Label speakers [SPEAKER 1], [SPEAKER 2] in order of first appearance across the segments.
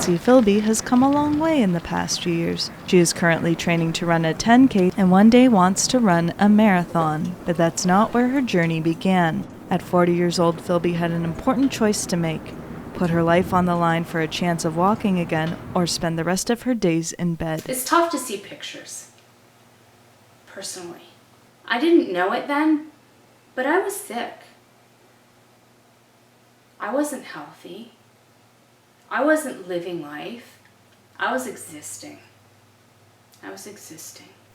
[SPEAKER 1] Mackenzie Filby has come a long way in the past few years. She is currently training to run a 10K and one day wants to run a marathon, but that's not where her journey began. At 40 years old, Filby had an important choice to make: put her life on the line for a chance of walking again, or spend the rest of her days in bed.
[SPEAKER 2] It's tough to see pictures, personally. I didn't know it then, but I was sick. I wasn't healthy. I wasn't living life. I was existing.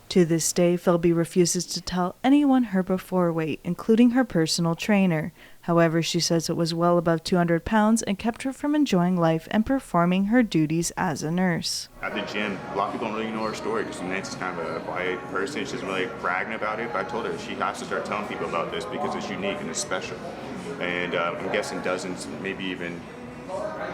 [SPEAKER 1] To this day, Filby refuses to tell anyone her before weight, including her personal trainer. However, she says it was well above 200 pounds and kept her from enjoying life and performing her duties as a nurse.
[SPEAKER 3] At the gym, a lot of people don't really know her story because Nancy's kind of a quiet person. She doesn't really bragging about it, but I told her she has to start telling people about this because it's unique and it's special. And I'm guessing dozens, maybe even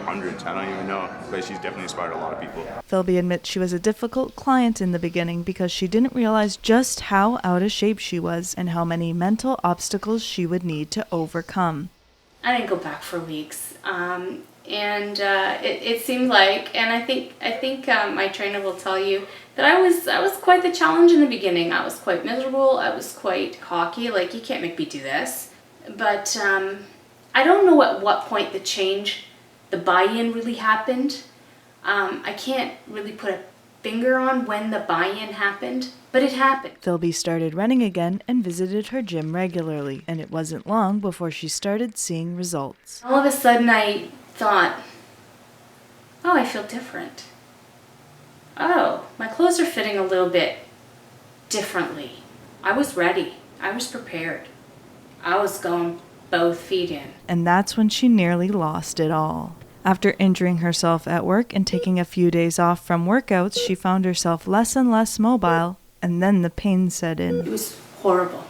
[SPEAKER 3] hundreds, I don't even know, but she's definitely inspired a lot of people.
[SPEAKER 1] Filby admits she was a difficult client in the beginning because she didn't realize just how out of shape she was and how many mental obstacles she would need to overcome.
[SPEAKER 2] I didn't go back for weeks, it seemed like, and I think my trainer will tell you that I was quite the challenge in the beginning. I was quite miserable. I was quite cocky, like, you can't make me do this. But I don't know at what point the buy-in really happened. I can't really put a finger on when the buy-in happened, but it happened.
[SPEAKER 1] Filby started running again and visited her gym regularly, and it wasn't long before she started seeing results.
[SPEAKER 2] All of a sudden I thought, oh, I feel different. Oh, my clothes are fitting a little bit differently. I was ready. I was prepared. I was going both feet in.
[SPEAKER 1] And that's when she nearly lost it all. After injuring herself at work and taking a few days off from workouts, she found herself less and less mobile, and then the pain set in.
[SPEAKER 2] It was horrible.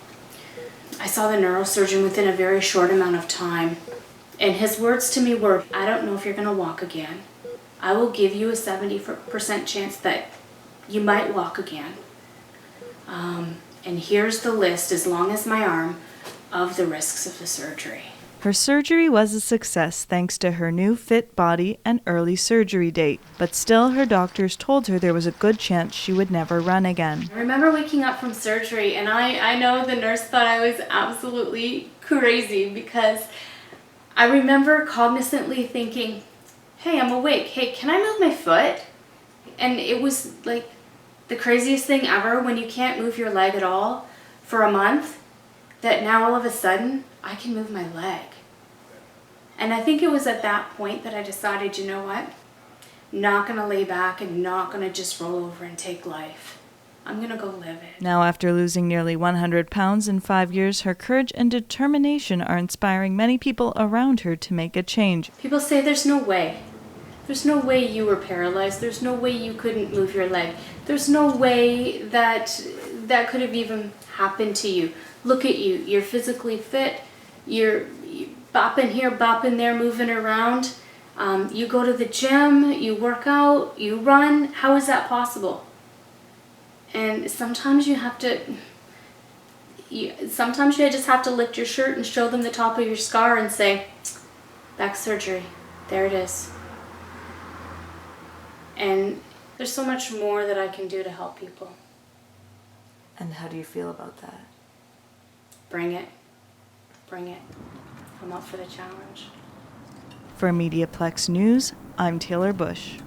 [SPEAKER 2] I saw the neurosurgeon within a very short amount of time, and his words to me were, I don't know if you're going to walk again. I will give you a 70% chance that you might walk again. And here's the list, as long as my arm, of the risks of the surgery.
[SPEAKER 1] Her surgery was a success thanks to her new fit body and early surgery date, but still her doctors told her there was a good chance she would never run again.
[SPEAKER 2] I remember waking up from surgery, and I know the nurse thought I was absolutely crazy, because I remember cognizantly thinking, hey, I'm awake. Hey, can I move my foot? And it was like the craziest thing ever when you can't move your leg at all for a month, that now all of a sudden I can move my leg. And I think it was at that point that I decided, you know what? Not gonna lay back and not gonna just roll over and take life. I'm gonna go live it.
[SPEAKER 1] Now, after losing nearly 100 pounds in 5 years, her courage and determination are inspiring many people around her to make a change.
[SPEAKER 2] People say there's no way. There's no way you were paralyzed. There's no way you couldn't move your leg. There's no way that could have even happened to you. Look at you. You're physically fit. You're bopping here, bopping there, moving around. You go to the gym, you work out, you run. How is that possible? And sometimes you just have to lift your shirt and show them the top of your scar and say, back surgery, there it is. And there's so much more that I can do to help people.
[SPEAKER 1] And how do you feel about that?
[SPEAKER 2] Bring it. Bring it. I'm up for the challenge.
[SPEAKER 1] For MediaPlex News, I'm Taylor Busch.